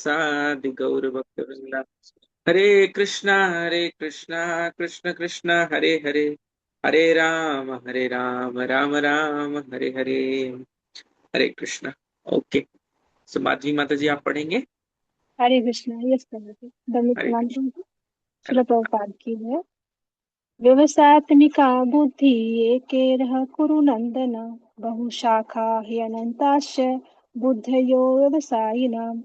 सादि गौर भक्तवृंदा। हरे कृष्णा कृष्ण कृष्ण हरे हरे, हरे राम राम राम हरे हरे। हरे Krishna. Okay, सो माधवी माता जी आप पढ़ेंगे। हरे कृष्णा। यस प्रभु। दंडित हरे प्रणाम कृष्ण। प्रभु। श्रील प्रभुपाद की है। व्यवसात्मिका बुद्धि एकेरः कुरु नंदन, बहुशाखा ह्यनन्ताश्च बुद्धयो व्यवसायिनाम्।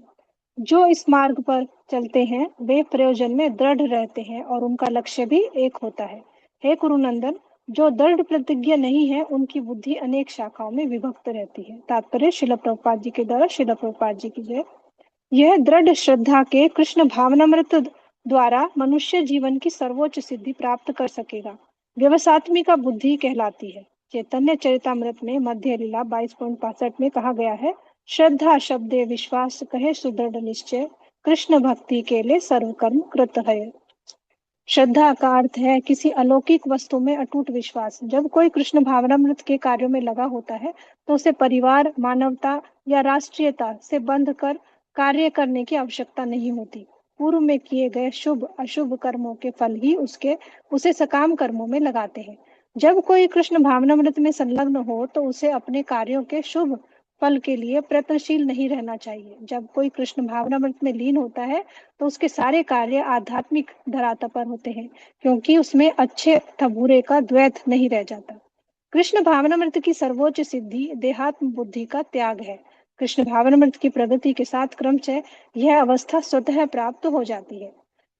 जो इस मार्ग पर चलते हैं वे प्रयोजन में दृढ़ रहते हैं और उनका लक्ष्य भी एक होता है। हे कुरुनंदन, जो दृढ़ प्रतिज्ञ नहीं है उनकी बुद्धि अनेक शाखाओं में विभक्त रहती है। तात्पर्य श्रील प्रभुपाद जी के द्वारा। श्रील प्रभुपाद जी की जय। यह दृढ़ श्रद्धा के कृष्ण भावनामृत द्वारा मनुष्य जीवन की सर्वोच्च सिद्धि प्राप्त कर सकेगा। व्यवसात्मिका बुद्धि कहलाती है। चैतन्य चरितामृत में मध्य लीला 22.65 में कहा गया है, श्रद्धा शब्दे विश्वास कहे सुदृढ़ निश्चय, कृष्ण भक्ति के लिए सर्वकर्म कृत है। श्रद्धा का अर्थ है किसी अलौकिक वस्तु में अटूट विश्वास। जब कोई कृष्ण भावनामृत के कार्यों में लगा होता है तो उसे परिवार, मानवता या राष्ट्रीयता से बंध कर कार्य करने की आवश्यकता नहीं होती। पूर्व में किए गए शुभ अशुभ कर्मों के फल ही उसे सकाम कर्मों में लगाते हैं। जब कोई कृष्ण भावनामृत में संलग्न हो तो उसे अपने कार्यों के शुभ फल के लिए प्रयत्नशील नहीं रहना चाहिए। जब कोई कृष्ण भावनामृत में लीन होता है तो उसके सारे कार्य आध्यात्मिक धरातल पर होते हैं, क्योंकि उसमें अच्छे तथा बुरे का द्वैत नहीं रह जाता। कृष्ण भावनामृत की सर्वोच्च सिद्धि देहात्म बुद्धि का त्याग है। कृष्ण भावनामृत की प्रगति के साथ क्रमशः यह अवस्था स्वतः प्राप्त हो जाती है।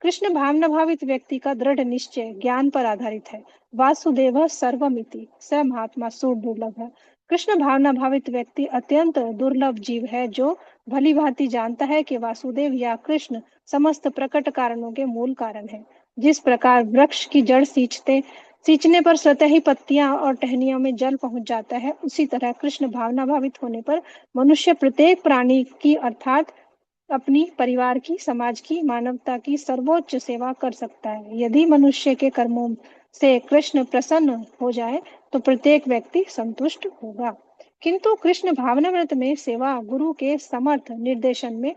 कृष्ण भावना भावित व्यक्ति का दृढ़ निश्चय ज्ञान पर आधारित है। वासुदेव सर्वमिति स महात्मा सुदुर्लभ है। कृष्ण भावना भावित व्यक्ति अत्यंत दुर्लभ जीव है जो भली भांति जानता है कि वासुदेव या कृष्ण समस्त प्रकट कारणों के मूल कारण है। जिस प्रकार वृक्ष की जड़ सींचने पर स्वतः ही पत्तियां और टहनियों में जल पहुंच जाता है, उसी तरह कृष्ण भावना भावित होने पर मनुष्य प्रत्येक प्राणी की अर्थात अपनी, परिवार की, समाज की, मानवता की सर्वोच्च सेवा कर सकता है। यदि मनुष्य के कर्मों से कृष्ण प्रसन्न हो जाए तो प्रत्येक व्यक्ति संतुष्ट होगा। किंतु कृष्ण भावनामृत में सेवा गुरु के समर्थ निर्देशन में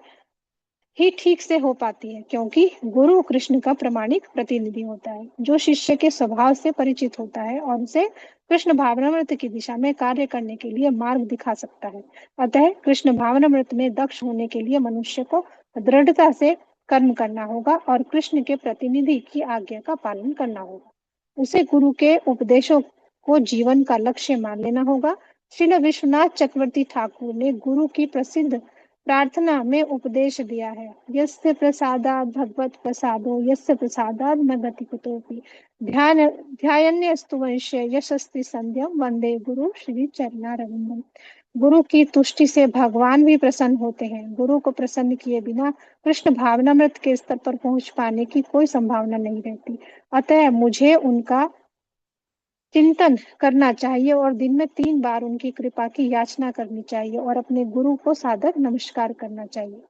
ही ठीक से हो पाती है, क्योंकि गुरु कृष्ण का प्रमाणिक प्रतिनिधि होता है जो शिष्य के स्वभाव से परिचित होता है और उसे कृष्ण भावनामृत की दिशा में कार्य करने के लिए मार्ग दिखा सकता है। अतः कृष्ण भावनामृत में दक्ष होने के लिए मनुष्य को दृढ़ता से कर्म करना होगा और कृष्ण के प्रतिनिधि की आज्ञा का पालन करना होगा। उसे गुरु के उपदेशों को जीवन का लक्ष्य मान लेना होगा। श्रील विश्वनाथ चक्रवर्ती ठाकुर ने गुरु की प्रसिद्ध प्रार्थना में उपदेश दिया है, यस्य प्रसादात् भगवत प्रसादो यस्य प्रसादात् न गति कुतोपि, ध्यान ध्यायन्यस्तु वंश्य यशस्ति संध्यम वंदे गुरु श्री चरणारविंदम। गुरु की तुष्टि से भगवान भी प्रसन्न होते हैं। गुरु को प्रसन्न किए बिना कृष्ण भावनामृत के स्तर पर पहुंच पाने की कोई संभावना नहीं रहती। अतः मुझे उनका चिंतन करना चाहिए और दिन में 3 बार उनकी कृपा की याचना करनी चाहिए और अपने गुरु को सादर नमस्कार करना चाहिए।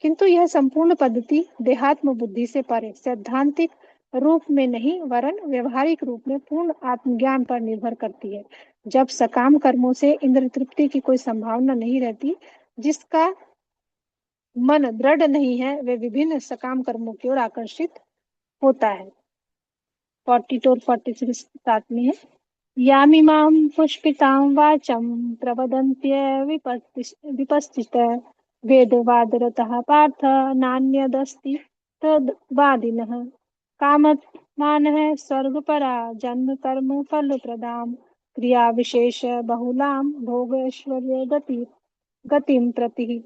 किंतु यह संपूर्ण पद्धति देहात्म बुद्धि से परे सैद्धांतिक रूप में नहीं वरन व्यवहारिक रूप में पूर्ण आत्मज्ञान पर निर्भर करती है। जब सकाम कर्मों से इंद्र तृप्ति की कोई संभावना नहीं रहती, जिसका मन दृढ़ नहीं है वे विभिन्न सकाम कर्मों की ओर आकर्षित होता है। 42 और 43 साथ में है। यामिमां पुष्पितां वाचं प्रवदन्त्य विपस्थित वेदवादरतः पार्थ नान्यदस्ति तद्वादिनः। काममानः स्वर्गपरा जन्म कर्म फलप्रदां क्रिया विशेष बहुलां भोगैश्वर्य गतिं प्रति।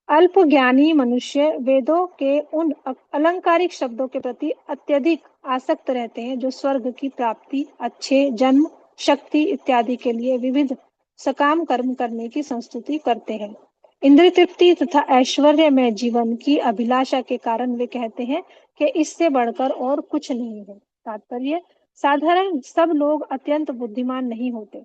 अल्प ज्ञानी मनुष्य वेदों के उन अलंकारिक शब्दों के प्रति अत्यधिक आसक्त रहते हैं जो स्वर्ग की प्राप्ति, अच्छे जन्म, शक्ति इत्यादि के लिए विविध सकाम कर्म करने की संस्तुति करते हैं। इंद्रिय तृप्ति तथा ऐश्वर्य में जीवन की अभिलाषा के कारण वे कहते हैं कि इससे बढ़कर और कुछ नहीं है। तात्पर्य, साधारण सब लोग अत्यंत बुद्धिमान नहीं होते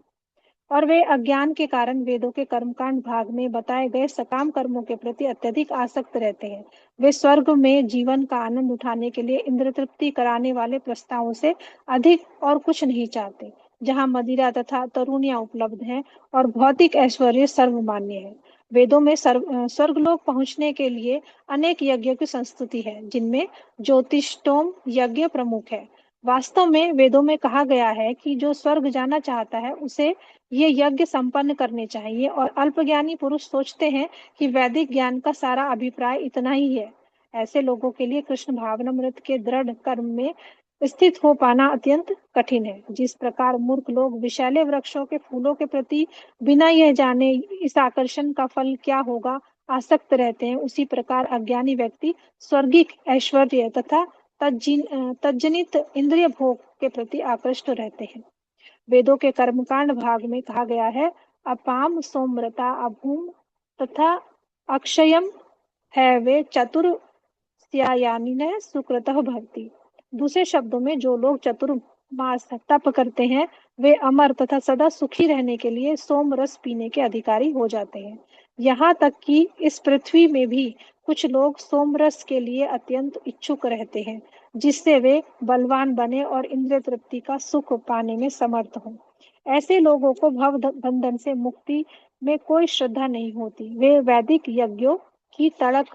और वे अज्ञान के कारण वेदों के कर्मकांड भाग में बताए गए सकाम कर्मों के प्रति अत्यधिक आसक्त रहते हैं। वे स्वर्ग में जीवन का आनंद उठाने के लिए इंद्र तृप्ति कराने वाले प्रस्तावों से अधिक और कुछ नहीं चाहते, जहाँ मदिरा तथा तरुणियां उपलब्ध हैं और भौतिक ऐश्वर्य सर्वमान्य है। वेदों में स्वर्गलोक पहुंचने के लिए अनेक यज्ञों की संस्तुति है, जिनमें ज्योतिष्टोम यज्ञ प्रमुख है। वास्तव में वेदों में कहा गया है कि जो स्वर्ग जाना चाहता है उसे ये यज्ञ संपन्न करने चाहिए, और अल्पज्ञानी पुरुष सोचते हैं कि वैदिक ज्ञान का सारा अभिप्राय इतना ही है। ऐसे लोगों के लिए कृष्ण भावनामृत के दृढ़ कर्म में स्थित हो पाना अत्यंत कठिन है। जिस प्रकार मूर्ख लोग विषैले वृक्षों के फूलों के प्रति बिना यह जाने इस आकर्षण का फल क्या होगा आसक्त रहते हैं, उसी प्रकार अज्ञानी व्यक्ति स्वर्गिक ऐश्वर्य तथा तज्जनित इंद्रिय भोग के प्रति आकृष्ट रहते हैं। वेदों के कर्मकांड भाग में कहा गया है, अपाम सोमृता अभूम तथा अक्षयम है वे चतुर्स्यायानिनः सुकृतः भवति। दूसरे शब्दों में, जो लोग चतुर्मास तप करते हैं वे अमर तथा सदा सुखी रहने के लिए सोम रस पीने के अधिकारी हो जाते हैं। यहाँ तक कि इस पृथ्वी में भी कुछ लोग सोम रस के लिए अत्यंत इच्छुक रहते हैं, जिससे वे बलवान बने और इंद्रिय तृप्ति का सुख पाने में समर्थ हों। ऐसे लोगों को भव बंधन से मुक्ति में कोई श्रद्धा नहीं होती। वे वैदिक यज्ञों की तड़क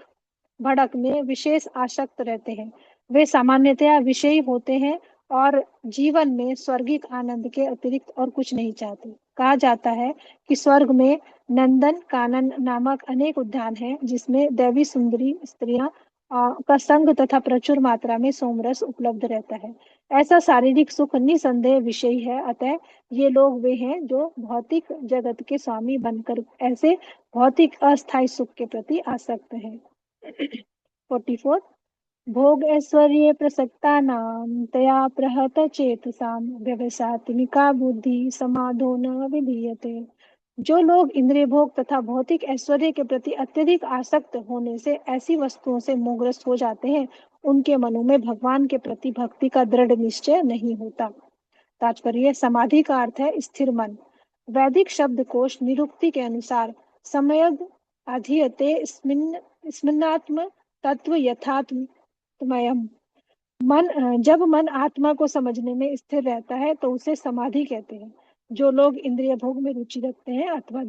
भड़क में विशेष आसक्त रहते हैं। वे सामान्यतया विषयी होते हैं और जीवन में स्वर्गिक आनंद के अतिरिक्त और कुछ नहीं चाहते। कहा जाता है कि स्वर्ग में नंदन कानन नामक अनेक उद्यान हैं, जिसमें दैवी सुंदरी स्त्रियां का संग तथा प्रचुर मात्रा में सोमरस उपलब्ध रहता है। ऐसा शारीरिक सुख निसंदेह विषयी है, अतः ये लोग वे हैं जो भौतिक जगत के स्वामी बनकर ऐसे भौतिक अस्थायी सुख के प्रति आसक्त हैं। 44 भोग ऐश्वर्ये प्रसक्तानां तया प्रहत चेतसां व्यवसात्मिका बुद्धि समाधो न विधीयते। जो लोग इंद्रिय भोग तथा भौतिक ऐश्वर्य के प्रति अत्यधिक आसक्त होने से ऐसी वस्तुओं से मोहग्रस्त हो जाते हैं, उनके मनों में भगवान के प्रति भक्ति का दृढ़ निश्चय नहीं होता। तात्पर्य, समाधि का अर्थ है स्थिर मन। वैदिक शब्दकोश निरुक्ति के अनुसार समयग अधीयते स्मिन्नात्म तत्व यथात्मयम्। जब मन आत्मा को समझने में स्थिर रहता है तो उसे समाधि कहते हैं। जो लोग इंद्रिय भोग में रुचि रखते हैं अथवा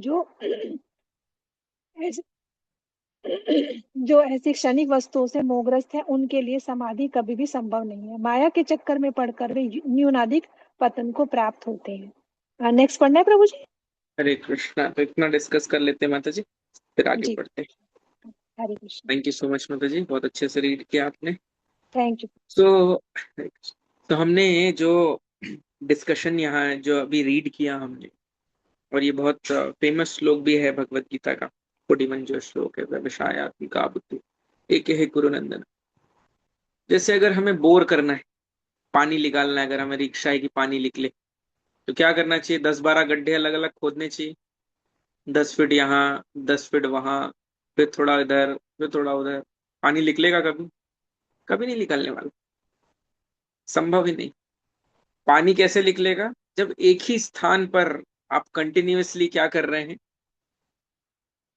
ऐसे- जो ऐसी क्षणिक वस्तुओं से मोहग्रस्त है, उनके लिए समाधि कभी भी संभव नहीं है। माया के चक्कर में पड़कर वे न्यूनाधिक पतन को प्राप्त होते हैं। नेक्स्ट पढ़ना है प्रभु जी। हरे कृष्णा। तो इतना डिस्कस कर लेते हैं माता जी, फिर आगे जी, बढ़ते हैं। Hare Krishna. Thank you so much माता जी, बहुत अच्छे से रीड किया आपने। Thank you. सो तो हमने जो डिस्कशन यहाँ जो अभी रीड किया हमने, और ये बहुत फेमस श्लोक भी है भगवत गीता का, 41 जो श्लोक है, व्यवसायत्मिका बुद्धि एक है कुरुनंदन। जैसे अगर हमें बोर करना है, पानी निकालना है, अगर हमें इच्छा है कि पानी निकले, तो क्या करना चाहिए? 10-12 गड्ढे अलग अलग खोदने चाहिए। 10 फीट यहाँ, 10 फीट वहां, फिर थोड़ा इधर, फिर थोड़ा उधर। पानी निकलेगा कभी? कभी नहीं निकलने वाला, संभव ही नहीं। पानी कैसे निकलेगा? जब एक ही स्थान पर आप कंटिन्यूअसली क्या कर रहे हैं,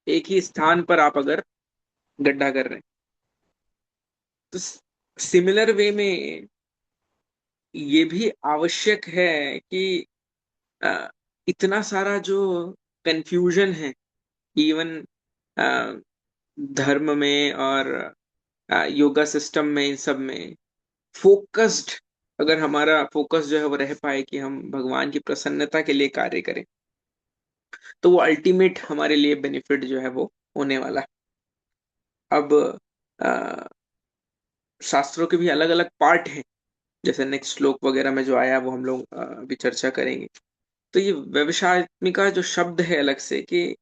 एक ही स्थान पर आप अगर गड्ढा कर रहे हैं, तो सिमिलर वे में ये भी आवश्यक है कि अ, इतना सारा जो कंफ्यूजन है, इवन धर्म में और योगा सिस्टम में, इन सब में फोकस्ड, अगर हमारा फोकस जो है वो रह पाए कि हम भगवान की प्रसन्नता के लिए कार्य करें, तो वो अल्टीमेट हमारे लिए बेनिफिट जो है वो होने वाला है। अब अ, शास्त्रों के भी अलग अलग पार्ट हैं, जैसे नेक्स्ट श्लोक वगैरह में जो आया वो हम लोग अभी चर्चा करेंगे। तो ये व्यवसायत्मिका जो शब्द है अलग से, कि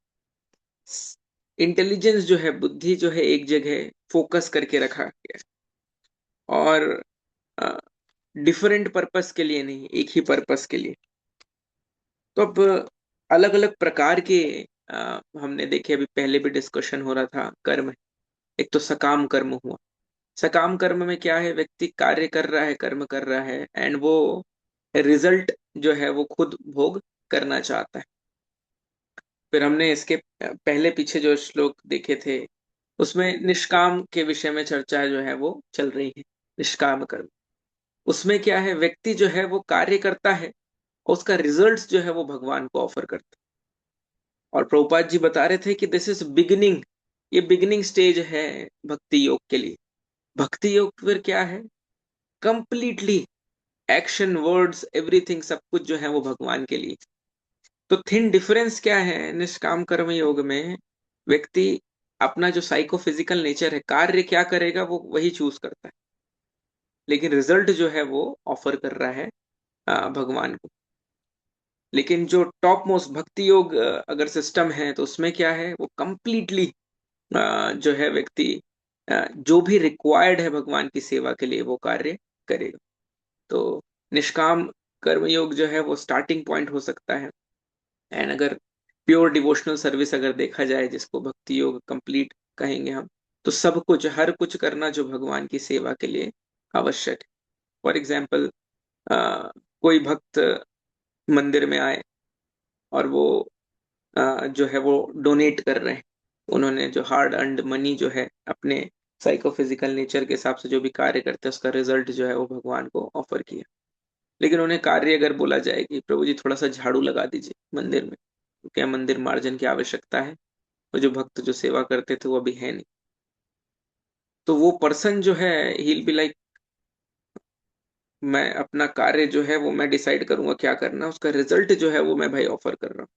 इंटेलिजेंस जो है, बुद्धि जो है, एक जगह फोकस करके रखा गया है, और डिफरेंट पर्पस के लिए नहीं, एक ही पर्पस के लिए। तो अब अलग अलग प्रकार के हमने देखे, अभी पहले भी डिस्कशन हो रहा था, कर्म। एक तो सकाम कर्म हुआ। सकाम कर्म में क्या है? व्यक्ति कार्य कर रहा है, कर्म कर रहा है, एंड वो रिजल्ट जो है वो खुद भोग करना चाहता है। फिर हमने इसके पहले पीछे जो श्लोक देखे थे, उसमें निष्काम के विषय में चर्चा जो है वो चल रही है। निष्काम कर्म, उसमें क्या है? व्यक्ति जो है वो कार्य करता है और उसका रिजल्ट जो है वो भगवान को ऑफर करता है। और प्रभुपाद जी बता रहे थे कि दिस इज बिगिनिंग, ये बिगिनिंग स्टेज है भक्ति योग के लिए। भक्ति योग फिर क्या है? कंप्लीटली एक्शन, वर्ड्स, एवरीथिंग, सब कुछ जो है वो भगवान के लिए। तो थिन डिफरेंस क्या है? निष्काम कर्म योग में व्यक्ति अपना जो साइकोफिजिकल नेचर है, कार्य क्या करेगा वो वही चूज करता है, लेकिन रिजल्ट जो है वो ऑफर कर रहा है भगवान को। लेकिन जो टॉप मोस्ट भक्ति योग अगर सिस्टम है तो उसमें क्या है, वो कंप्लीटली जो है व्यक्ति जो भी रिक्वायर्ड है भगवान की सेवा के लिए वो कार्य करेगा। तो निष्काम कर्मयोग जो है वो स्टार्टिंग पॉइंट हो सकता है। एंड अगर प्योर डिवोशनल सर्विस अगर देखा जाए, जिसको भक्ति योग कंप्लीट कहेंगे हम, तो सब कुछ, हर कुछ करना जो भगवान की सेवा के लिए आवश्यक है। फॉर एग्जाम्पल, कोई भक्त मंदिर में आए और वो जो है वो डोनेट कर रहे हैं, उन्होंने जो हार्ड अर्नड मनी जो है अपने साइकोफिजिकल नेचर के हिसाब से जो भी कार्य करते हैं उसका रिजल्ट जो है वो भगवान को ऑफर किया। लेकिन उन्हें कार्य अगर बोला जाए कि प्रभु जी थोड़ा सा झाड़ू लगा दीजिए मंदिर में, तो क्या मंदिर मार्जन की आवश्यकता है? और जो भक्त जो सेवा करते थे वो अभी है नहीं, तो वो पर्सन जो है ही बी लाइक, मैं अपना कार्य जो है वो मैं डिसाइड करूंगा क्या करना, उसका रिजल्ट जो है वो मैं भाई ऑफर कर रहा हूँ,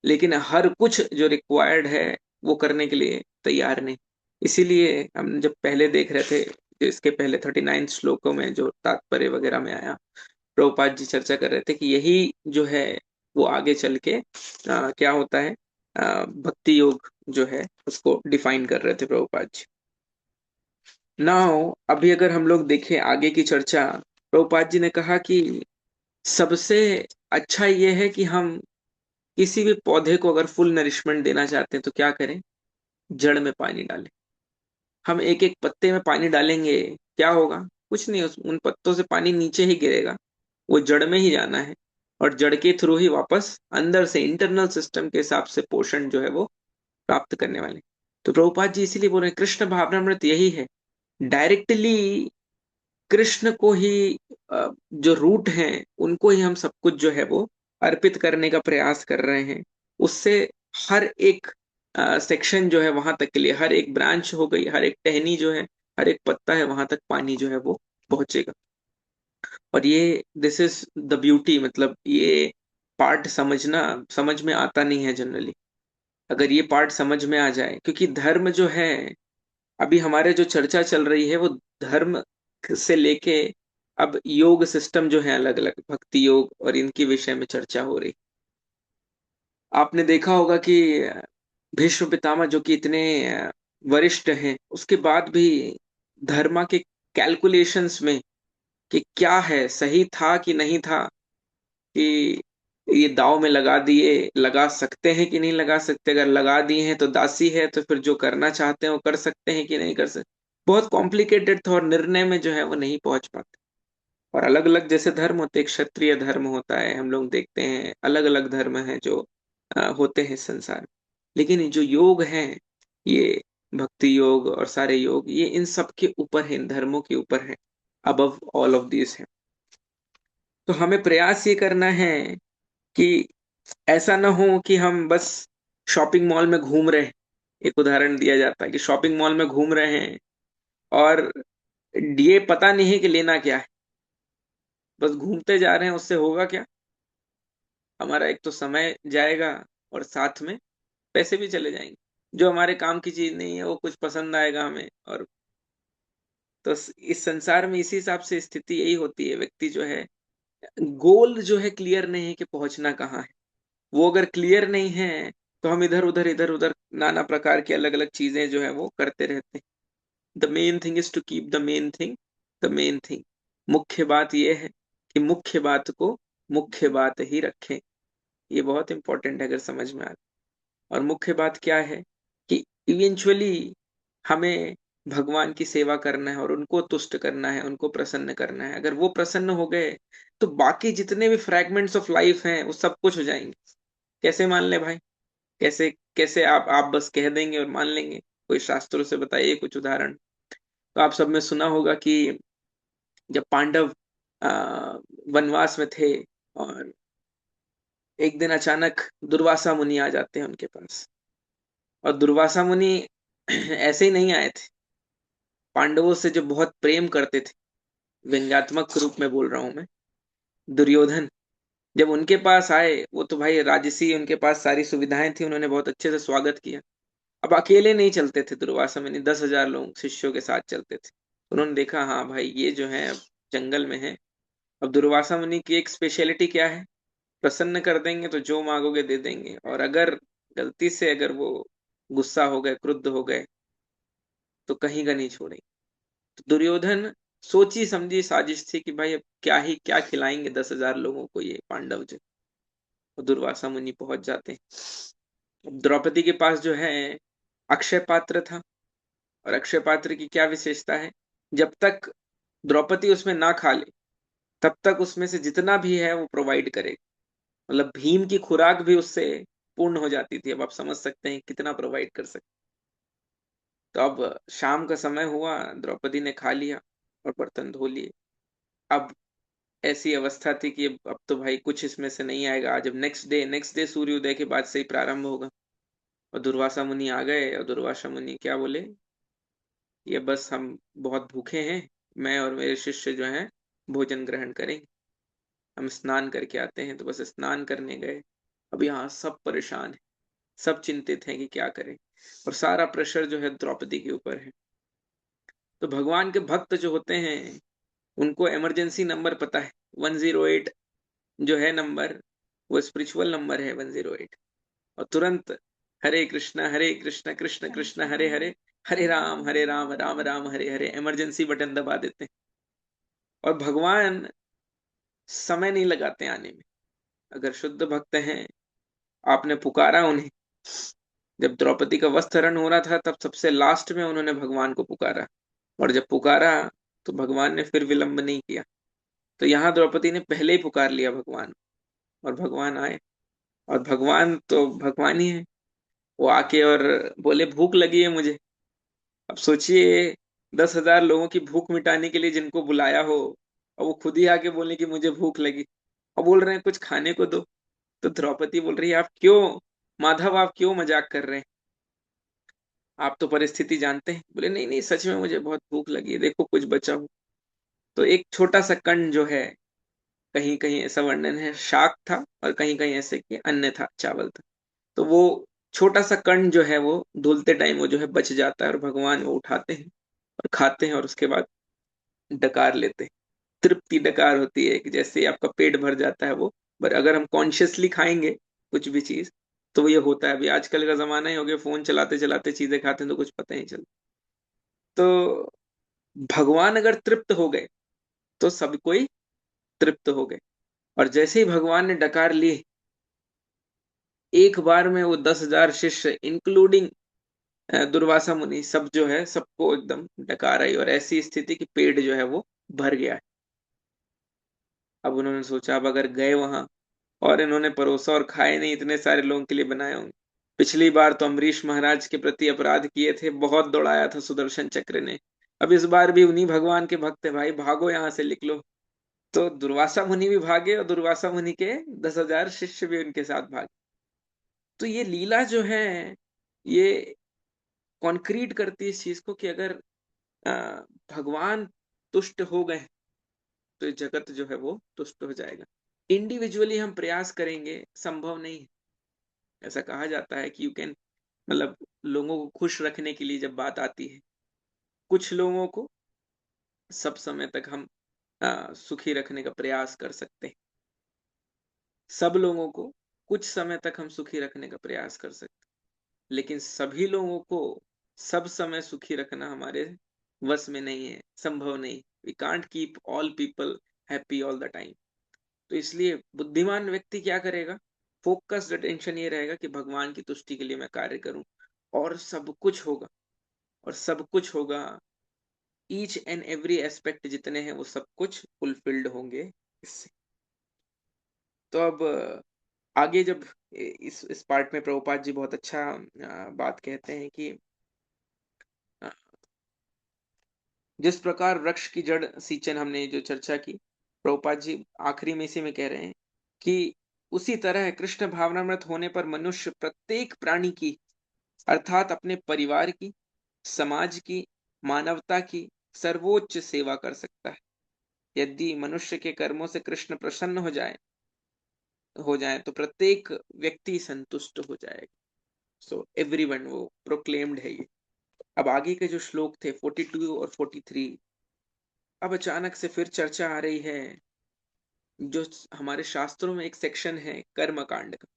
लेकिन हर कुछ जो रिक्वायर्ड है वो करने के लिए तैयार नहीं। इसीलिए हम जब पहले देख रहे थे, इसके पहले 39 श्लोकों में जो तात्पर्य वगैरह में आया, प्रभुपाद जी चर्चा कर रहे थे कि यही जो है वो आगे चल के क्या होता है, भक्ति योग जो है उसको डिफाइन कर रहे थे प्रभुपाद जी। नाउ अभी अगर हम लोग देखें आगे की चर्चा, प्रभुपाद जी ने कहा कि सबसे अच्छा ये है कि हम किसी भी पौधे को अगर फुल नरिशमेंट देना चाहते हैं तो क्या करें? जड़ में पानी डालें। हम एक एक पत्ते में पानी डालेंगे, क्या होगा? कुछ नहीं, उन पत्तों से पानी नीचे ही गिरेगा, वो जड़ में ही जाना है, और जड़ के थ्रू ही वापस अंदर से इंटरनल सिस्टम के हिसाब से पोषण जो है वो प्राप्त करने वाले। तो प्रभुपाद जी इसीलिए बोल रहे हैं कृष्ण भावनामृत यही है, डायरेक्टली कृष्ण को ही जो रूट हैं उनको ही हम सब कुछ जो है वो अर्पित करने का प्रयास कर रहे हैं। उससे हर एक सेक्शन जो है वहां तक के लिए, हर एक ब्रांच हो गई, हर एक टहनी जो है, हर एक पत्ता है, वहां तक पानी जो है वो पहुंचेगा। और ये दिस इज द ब्यूटी, मतलब ये पार्ट समझना, समझ में आता नहीं है जनरली। अगर ये पार्ट समझ में आ जाए, क्योंकि धर्म जो है, अभी हमारे जो चर्चा चल रही है वो धर्म से लेके अब योग सिस्टम जो है अलग अलग, भक्ति योग और इनके विषय में चर्चा हो रही। आपने देखा होगा कि भीष्म पितामह जो कि इतने वरिष्ठ हैं, उसके बाद भी धर्म के कैलकुलेशंस में कि क्या है, सही था कि नहीं था, कि ये दाव में लगा दिए, लगा सकते हैं कि नहीं लगा सकते, अगर लगा दिए हैं तो दासी है, तो फिर जो करना चाहते हैं वो कर सकते हैं कि नहीं कर सकते। बहुत कॉम्प्लिकेटेड था और निर्णय में जो है वो नहीं पहुंच पाते। और अलग अलग जैसे धर्म होते हैं, क्षत्रिय धर्म होता है, हम लोग देखते हैं अलग अलग धर्म हैं जो होते हैं संसार में। लेकिन ये जो योग है, ये भक्ति योग और सारे योग, ये इन सब के ऊपर है, इन धर्मों के ऊपर है, अबव ऑल ऑफ दिस है। तो हमें प्रयास ये करना है कि ऐसा ना हो कि हम बस शॉपिंग मॉल में घूम रहे हैं। एक उदाहरण दिया जाता है कि शॉपिंग मॉल में घूम रहे हैं और ये पता नहीं है कि लेना क्या है, बस घूमते जा रहे हैं, उससे होगा क्या? हमारा एक तो समय जाएगा और साथ में पैसे भी चले जाएंगे। जो हमारे काम की चीज नहीं है वो कुछ पसंद आएगा हमें, और तो इस संसार में इसी हिसाब से स्थिति यही होती है। व्यक्ति जो है, गोल जो है क्लियर नहीं है कि पहुंचना कहाँ है। वो अगर क्लियर नहीं है तो हम इधर उधर नाना प्रकार की अलग अलग चीजें जो है वो करते रहते हैं। The main thing is to keep the main thing the main thing. मुख्य बात यह है कि मुख्य बात को मुख्य बात ही रखें। ये बहुत इंपॉर्टेंट है अगर समझ में आ। और मुख्य बात क्या है कि इवेंचुअली हमें भगवान की सेवा करना है और उनको तुष्ट करना है, उनको प्रसन्न करना है। अगर वो प्रसन्न हो गए तो बाकी जितने भी फ्रैगमेंट्स ऑफ लाइफ हैं वो सब कुछ हो जाएंगे। कैसे मान ले भाई? कैसे कैसे आप बस कह देंगे और मान लेंगे? कोई शास्त्रों से बताइए कुछ उदाहरण। तो आप सब में सुना होगा कि जब पांडव वनवास में थे और एक दिन अचानक दुर्वासा मुनि आ जाते हैं उनके पास। और दुर्वासा मुनि ऐसे ही नहीं आए थे, पांडवों से जो बहुत प्रेम करते थे, व्यंग्यात्मक रूप में बोल रहा हूं मैं, दुर्योधन जब उनके पास आए, वो तो भाई राजसी, उनके पास सारी सुविधाएं थी, उन्होंने बहुत अच्छे से स्वागत किया। अब अकेले नहीं चलते थे दुर्वासा मुनि, 10,000 लोग शिष्यों के साथ चलते थे। उन्होंने देखा हाँ भाई ये जो है अब जंगल में है। अब दुर्वासा मुनि की एक स्पेशलिटी क्या है, प्रसन्न कर देंगे तो जो मांगोगे दे देंगे, और अगर गलती से अगर वो गुस्सा हो गए, क्रुद्ध हो गए, तो कहीं का नहीं छोड़ेंगे। तो दुर्योधन, सोची समझी साजिश थी कि भाई अब क्या ही क्या खिलाएंगे 10,000 लोगों को ये पांडव जो। और दुर्वासा मुनि पहुंच जाते हैं। अब द्रौपदी के पास जो है अक्षय पात्र था। और अक्षय पात्र की क्या विशेषता है, जब तक द्रौपदी उसमें ना खा ले तब तक उसमें से जितना भी है वो प्रोवाइड करेगा। मतलब भीम की खुराक भी उससे पूर्ण हो जाती थी। अब आप समझ सकते हैं कितना प्रोवाइड कर सकते। तो अब शाम का समय हुआ, द्रौपदी ने खा लिया और बर्तन धो लिए। अब ऐसी अवस्था थी कि अब तो भाई कुछ इसमें से नहीं आएगा। आज अब नेक्स्ट डे सूर्योदय के बाद से ही प्रारंभ होगा। और दुर्वासा मुनि आ गए, और दुर्वासा मुनि क्या बोले, ये बस हम बहुत भूखे हैं, मैं और मेरे शिष्य जो हैं भोजन ग्रहण करेंगे, हम स्नान करके आते हैं। तो बस स्नान करने गए। अब यहाँ सब परेशान है, सब चिंतित हैं कि क्या करें, और सारा प्रेशर जो है द्रौपदी के ऊपर है। तो भगवान के भक्त जो होते हैं उनको इमरजेंसी नंबर पता है, 108 जो है नंबर, वो स्पिरिचुअल नंबर है 108। और तुरंत हरे कृष्ण कृष्ण कृष्ण हरे हरे, हरे राम राम राम हरे हरे, इमरजेंसी बटन दबा देते हैं। और भगवान समय नहीं लगाते आने में। अगर शुद्ध भक्त हैं, आपने पुकारा उन्हें, जब द्रौपदी का वस्त्र हरण हो रहा था तब सबसे लास्ट में उन्होंने भगवान को पुकारा। और जब पुकारा तो भगवान ने फिर विलंब नहीं किया। तो यहाँ द्रौपदी ने पहले ही पुकार लिया भगवान, और भगवान आए। और भगवान तो भगवान ही है, वो आके और बोले भूख लगी है मुझे। अब सोचिए, 10,000 लोगों की भूख मिटाने के लिए जिनको बुलाया हो, और वो खुद ही आके बोले कि मुझे भूख लगी, और बोल रहे हैं कुछ खाने को दो। तो द्रौपदी बोल रही है आप क्यों, माधव आप क्यों मजाक कर रहे हैं, आप तो परिस्थिति जानते हैं। बोले नहीं नहीं, सच में मुझे बहुत भूख लगी है, देखो कुछ बचा हो। तो एक छोटा सा कण जो है, कहीं कहीं ऐसा वर्णन है शाक था, और कहीं कहीं ऐसे कि अन्न था, चावल था। तो वो छोटा सा कण जो है वो धुलते टाइम वो जो है बच जाता है, और भगवान वो उठाते हैं और खाते हैं, और उसके बाद डकार लेते हैं। तृप्ति डकार होती है कि जैसे ही आपका पेट भर जाता है वो। पर अगर हम कॉन्शियसली खाएंगे कुछ भी चीज, तो ये होता है। अभी आजकल का जमाना ही हो गया, फोन चलाते चलाते चीजें खाते हैं तो कुछ पता ही नहीं चलता। तो भगवान अगर तृप्त हो गए तो सब कोई तृप्त हो गए। और जैसे ही भगवान ने डकार लिए, एक बार में वो 10,000 शिष्य इंक्लूडिंग दुर्वासा मुनि सब जो है सबको एकदम डकार आई, और ऐसी स्थिति कि पेट जो है वो भर गया है। अब उन्होंने सोचा अब अगर गए वहां और इन्होंने परोसा और खाए नहीं, इतने सारे लोगों के लिए बनाए होंगे। पिछली बार तो अम्बरीश महाराज के प्रति अपराध किए थे, बहुत दौड़ाया था सुदर्शन चक्र ने। अब इस बार भी उन्हीं भगवान के भक्त है, भाई भागो यहाँ से, लिख लो। तो दुर्वासा मुनि भी भागे, और दुर्वासा मुनि के 10,000 शिष्य भी उनके साथ भागे। तो ये लीला जो है, ये कॉन्क्रीट करती है इस चीज को कि अगर अ, भगवान तुष्ट हो गए तो ये जगत जो है वो तुष्ट हो जाएगा। इंडिविजुअली हम प्रयास करेंगे संभव नहीं है। ऐसा कहा जाता है कि यू कैन, मतलब लोगों को खुश रखने के लिए जब बात आती है, कुछ लोगों को सब समय तक हम सुखी रखने का प्रयास कर सकते हैं। सब लोगों को कुछ समय तक हम सुखी रखने का प्रयास कर सकते हैं, लेकिन सभी लोगों को सब समय सुखी रखना हमारे वश में नहीं है, संभव नहीं। We can't keep all people happy all the time. तो इसलिए बुद्धिमान व्यक्ति क्या करेगा, फोकस्ड अटेंशन ये रहेगा कि भगवान की तुष्टि के लिए मैं कार्य करूं, और सब कुछ होगा। और सब कुछ होगा, ईच एंड एवरी एस्पेक्ट जितने हैं वो सब कुछ फुलफिल्ड होंगे इससे। तो अब आगे जब इस पार्ट में प्रभुपाद जी बहुत अच्छा बात कहते हैं कि अ, जिस प्रकार वृक्ष की जड़ सींचन, हमने जो चर्चा की, प्रभुपाद जी आखिरी में इसी में कह रहे हैं कि उसी तरह कृष्ण भावनामृत होने पर मनुष्य प्रत्येक प्राणी की, अर्थात अपने परिवार की, समाज की, मानवता की सर्वोच्च सेवा कर सकता है। यदि मनुष्य के कर्मों से कृष्ण प्रसन्न हो जाए तो प्रत्येक व्यक्ति संतुष्ट हो जाएगा। सो एवरीवन, वो प्रोक्लेम्ड है ये। अब आगे के जो श्लोक थे 42 और 43, अब अचानक से फिर चर्चा आ रही है। जो हमारे शास्त्रों में एक सेक्शन है कर्मकांड का।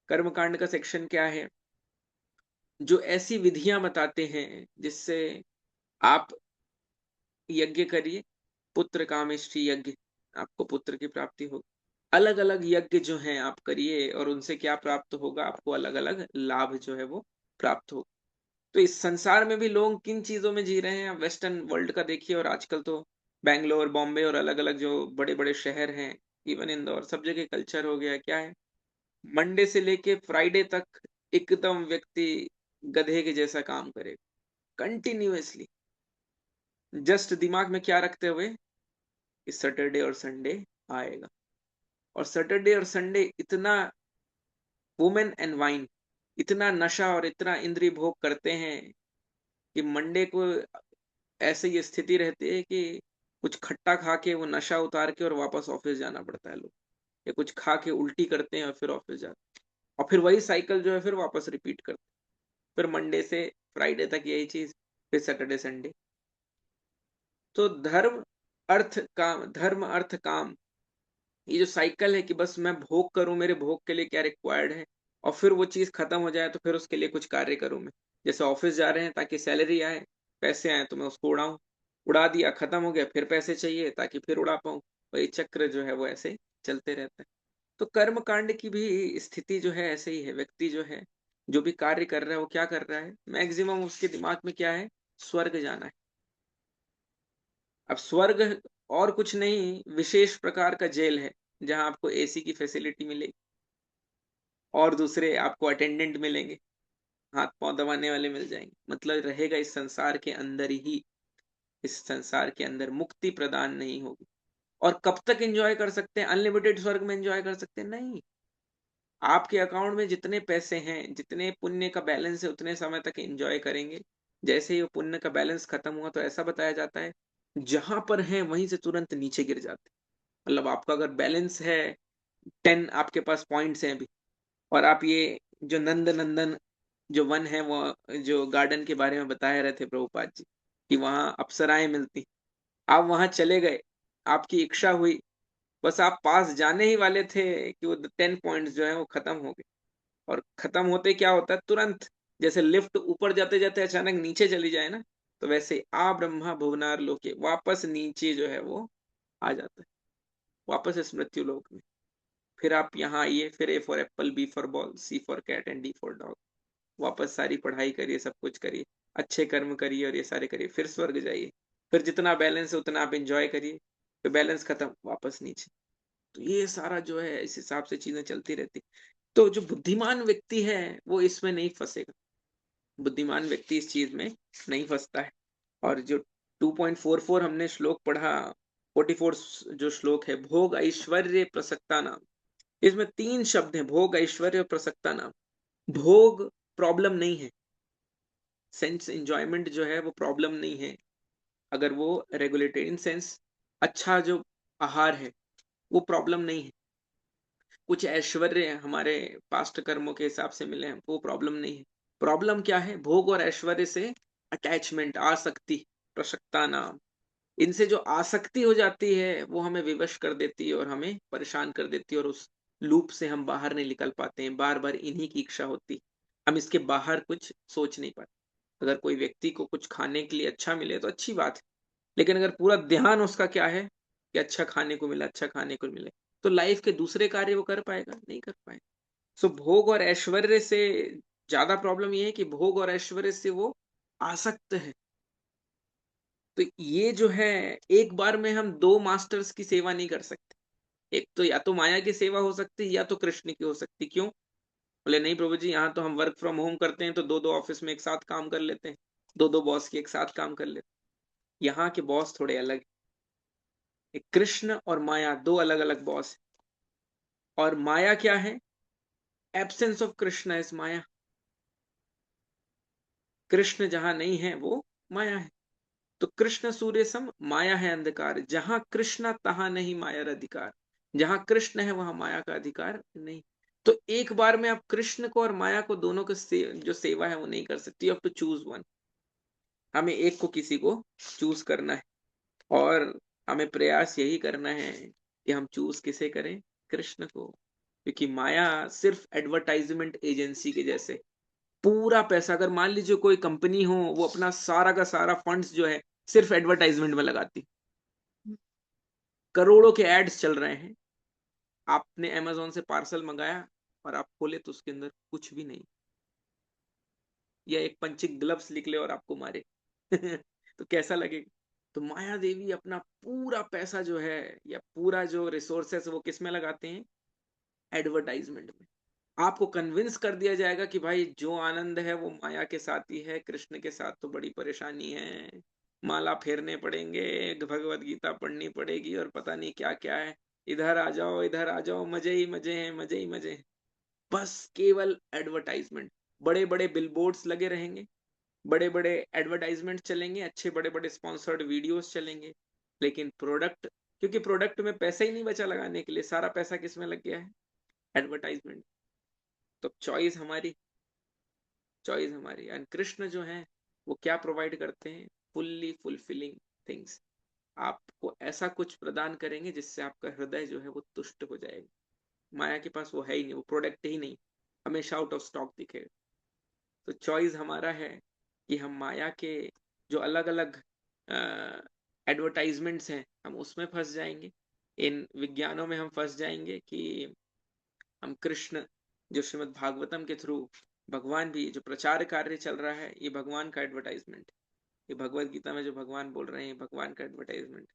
कर्मकांड का सेक्शन क्या है? जो ऐसी विधियां बताते हैं जिससे आप यज्ञ करिए, पुत्र कामेष्टि यज्ञ, आपको पुत्र की प्राप्ति होगी। अलग अलग यज्ञ जो हैं आप करिए और उनसे क्या प्राप्त होगा, आपको अलग अलग लाभ जो है वो प्राप्त होगा। तो इस संसार में भी लोग किन चीजों में जी रहे हैं? वेस्टर्न वर्ल्ड का देखिए, और आजकल तो बैंगलोर, बॉम्बे और अलग अलग जो बड़े बड़े शहर हैं, इवन इंदौर, सब जगह कल्चर हो गया क्या है, मंडे से लेके फ्राइडे तक एकदम व्यक्ति गधे के जैसा काम करे कंटिन्यूअसली, जस्ट दिमाग में क्या रखते हुए कि सैटरडे और संडे आएगा। और सैटरडे और संडे इतना वुमेन एंड वाइन, इतना नशा और इतना इंद्रिय भोग करते हैं कि मंडे को ऐसे ही स्थिति रहती है कि कुछ खट्टा खा के वो नशा उतार के और वापस ऑफिस जाना पड़ता है लोग, या कुछ खा के उल्टी करते हैं और फिर ऑफिस जाते हैं, और फिर वही साइकिल जो है फिर वापस रिपीट करते हैं। फिर मंडे से फ्राइडे तक यही चीज, फिर सैटरडे संडे। तो धर्म अर्थ काम, ये जो साइकिल है कि बस मैं भोग करूं, मेरे भोग के लिए क्या रिक्वायर्ड है, और फिर वो चीज खत्म हो जाए तो फिर उसके लिए कुछ कार्य करूं मैं। जैसे ऑफिस जा रहे हैं ताकि सैलरी आए, पैसे आए तो मैं उसको उड़ाऊं, उड़ा दिया, खत्म हो गया, फिर पैसे चाहिए ताकि फिर उड़ा पाऊं। वही चक्र जो है वो ऐसे चलते रहता है। तो कर्म कांड की भी स्थिति जो है ऐसे ही है। व्यक्ति जो है, जो भी कार्य कर रहा है, वो क्या कर रहा है, मैक्सिमम उसके दिमाग में क्या है, स्वर्ग जाना है। अब स्वर्ग और कुछ नहीं, विशेष प्रकार का जेल है जहां आपको एसी की फैसिलिटी मिलेगी और दूसरे आपको अटेंडेंट मिलेंगे, हाथ पांव दबाने वाले मिल जाएंगे, मतलब रहेगा इस संसार के अंदर ही। इस संसार के अंदर मुक्ति प्रदान नहीं होगी। और कब तक एंजॉय कर सकते हैं? अनलिमिटेड स्वर्ग में एंजॉय कर सकते हैं? नहीं। आपके अकाउंट में जितने पैसे हैं, जितने पुण्य का बैलेंस है, उतने समय तक एंजॉय करेंगे। जैसे ही वो पुण्य का बैलेंस खत्म हुआ तो ऐसा बताया जाता है, जहां पर है वहीं से तुरंत नीचे गिर जाते हैं। मतलब आपका अगर बैलेंस है 10, आपके पास पॉइंट्स हैं अभी, और आप ये जो नंद नंदन जो वन है, वो जो गार्डन के बारे में बताए रहे थे प्रभुपाद जी कि वहां अप्सराएं मिलती, आप वहां चले गए, आपकी इच्छा हुई, बस आप पास जाने ही वाले थे कि वो 10 पॉइंट्स जो है वो खत्म हो गए। और खत्म होते क्या होता है, तुरंत जैसे लिफ्ट ऊपर जाते जाते अचानक नीचे चली जाए ना, तो वैसे आ ब्रह्मा भुवनार लोके, वापस नीचे जो है वो आ जाता है, वापस इस मृत्यु लोक में। फिर आप यहाँ आइए, फिर A for apple, B for ball, C for cat and D for dog, वापस सारी पढ़ाई करिए, सब कुछ करिए, अच्छे कर्म करिए और ये सारे करिए, फिर स्वर्ग जाइए, फिर जितना बैलेंस है उतना आप एंजॉय करिए, फिर बैलेंस खत्म, वापस नीचे। तो ये सारा जो है इस हिसाब से चीजें चलती रहती। तो जो बुद्धिमान व्यक्ति है वो इसमें नहीं फंसेगा, बुद्धिमान व्यक्ति इस चीज में नहीं फंसता है। और जो 2.44 हमने श्लोक पढ़ा, 44 जो श्लोक है, भोग ऐश्वर्य प्रसक्ता नाम, इसमें 3 शब्द हैं, भोग ऐश्वर्य और प्रसक्ता नाम। भोग प्रॉब्लम नहीं है, सेंस एंजॉयमेंट जो है वो प्रॉब्लम नहीं है, अगर वो रेगुलेटेड इन सेंस अच्छा जो आहार है वो प्रॉब्लम नहीं है। कुछ ऐश्वर्य हमारे पास्ट कर्मों के हिसाब से मिले हैं, वो प्रॉब्लम नहीं है। प्रॉब्लम क्या है? भोग और ऐश्वर्य से अटैचमेंट, आसक्ति, प्रसक्ता नाम, इनसे जो आसक्ति हो जाती है वो हमें विवश कर देती है और हमें परेशान कर देती है, और उस लूप से हम बाहर नहीं निकल पाते हैं, बार बार इन्हीं की इच्छा होती, हम इसके बाहर कुछ सोच नहीं पाते। अगर कोई व्यक्ति को कुछ खाने के लिए अच्छा मिले तो अच्छी बात है, लेकिन अगर पूरा ध्यान उसका क्या है कि अच्छा खाने को मिले, अच्छा खाने को मिले, तो लाइफ के दूसरे कार्य वो कर पाएगा? नहीं कर पाएगा। सो भोग और ऐश्वर्य से ज्यादा प्रॉब्लम ये है कि भोग और ऐश्वर्य से वो आसक्त है। तो ये जो है, एक बार में हम दो मास्टर्स की सेवा नहीं कर सकते। एक तो या तो माया की सेवा हो सकती है या तो कृष्ण की हो सकती। क्यों? बोले नहीं प्रभु जी, यहाँ तो हम वर्क फ्रॉम होम करते हैं तो दो दो ऑफिस में एक साथ काम कर लेते हैं, दो दो बॉस की एक साथ काम कर लेते हैं। यहाँ के बॉस थोड़े अलग हैं। एक कृष्ण और माया दो अलग अलग बॉस हैं। और माया क्या है? एब्सेंस ऑफ कृष्ण इज माया। कृष्ण जहां नहीं है वो माया है। तो कृष्ण सूर्य सम, माया है अंधकार। जहां कृष्ण तहां नहीं माया अधिकार। जहां कृष्ण है वहां माया का अधिकार नहीं। तो एक बार में आप कृष्ण को और माया को दोनों को जो सेवा है वो नहीं कर सकती। आप तो चूज वन। हमें एक को किसी को चूज करना है। और हमें प्रयास यही करना है कि हम चूज किसे करें? कृष्ण को। क्योंकि माया सिर्फ एडवर्टाइजमेंट एजेंसी के जैसे, पूरा पैसा, अगर मान लीजिए कोई कंपनी हो, वो अपना सारा का सारा फंड्स जो है सिर्फ एडवर्टाइजमेंट में लगाती, करोड़ों के एड्स चल रहे हैं। आपने अमेजोन से पार्सल मंगाया और आप खोले तो उसके अंदर कुछ भी नहीं, या एक पंचिंग ग्लव्स निकले और आपको मारे तो कैसा लगेगा? तो माया देवी अपना पूरा पैसा जो है, या पूरा जो रिसोर्सेस वो किस में लगाते हैं? एडवर्टाइजमेंट में। आपको कन्विंस कर दिया जाएगा कि भाई जो आनंद है वो माया के साथ ही है, कृष्ण के साथ तो बड़ी परेशानी है, माला फेरने पड़ेंगे, भगवत गीता पढ़नी पड़ेगी और पता नहीं क्या क्या है। इधर आ जाओ, इधर आ जाओ, मजे ही मजे हैं, मजे ही मजे हैं। बस केवल एडवर्टाइजमेंट। बड़े बड़े बिलबोर्ड्स लगे रहेंगे, बड़े बड़े एडवर्टाइजमेंट चलेंगे, अच्छे बड़े बड़े स्पॉन्सर्ड वीडियोस चलेंगे, लेकिन प्रोडक्ट, क्योंकि प्रोडक्ट में पैसा ही नहीं बचा लगाने के लिए, सारा पैसा किस में लग गया है? एडवर्टाइजमेंट। तो चॉइस हमारी। एंड कृष्ण जो है वो क्या प्रोवाइड करते हैं? Fully fulfilling things. आपको ऐसा कुछ प्रदान करेंगे जिससे आपका हृदय जो है वो तुष्ट हो जाएगा। माया के पास वो है ही नहीं, वो प्रोडक्ट ही नहीं, हमेशा आउट ऑफ स्टॉक दिखेगा। तो चॉइस हमारा है कि हम माया के जो अलग अलग एडवर्टाइजमेंट्स हैं हम उसमें फंस जाएंगे, इन विज्ञानों में हम फंस जाएंगे कि हम कृष्ण, जो श्रीमद् भागवतम के थ्रू भगवान भी जो प्रचार कार्य चल रहा है ये भगवान का एडवर्टाइजमेंट, ये भगवत गीता में जो भगवान बोल रहे हैं भगवान का एडवर्टाइजमेंट।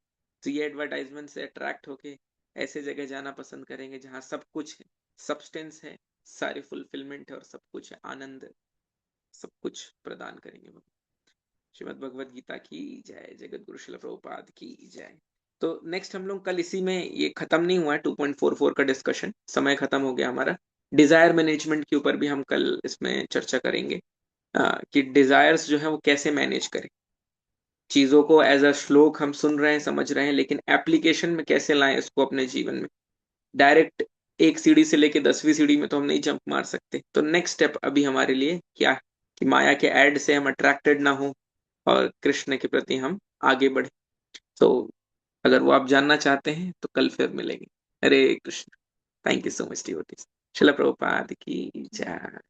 तो ये एडवर्टाइजमेंट से अट्रैक्ट होके ऐसे जगह जाना पसंद करेंगे जहाँ सब कुछ है, सब्सटेंस है, सारी फुलफिलमेंट है और सब कुछ है, आनंद, सब कुछ प्रदान करेंगे। श्रीमद् भगवत गीता की जय, जगत गुरु शिल प्रभुपाद की जय। तो नेक्स्ट हम लोग कल इसी में, ये खत्म नहीं हुआ है 2.44 का डिस्कशन, समय खत्म हो गया हमारा। डिजायर मैनेजमेंट के ऊपर भी हम कल इसमें चर्चा करेंगे, कि डिजायर्स जो है वो कैसे मैनेज करें। चीजों को एज अ श्लोक हम सुन रहे हैं, समझ रहे हैं, लेकिन एप्लीकेशन में कैसे लाएं इसको अपने जीवन में। डायरेक्ट एक सीढ़ी से लेके 10वीं सीढ़ी में तो हम नहीं जंप मार सकते। तो नेक्स्ट स्टेप अभी हमारे लिए क्या है कि माया के एड से हम अट्रैक्टेड ना हो और कृष्ण के प्रति हम आगे बढ़े। तो अगर वो आप जानना चाहते हैं तो कल फिर मिलेंगे। Hare Krishna. Thank you so much devotees. Srila Prabhupada की जय।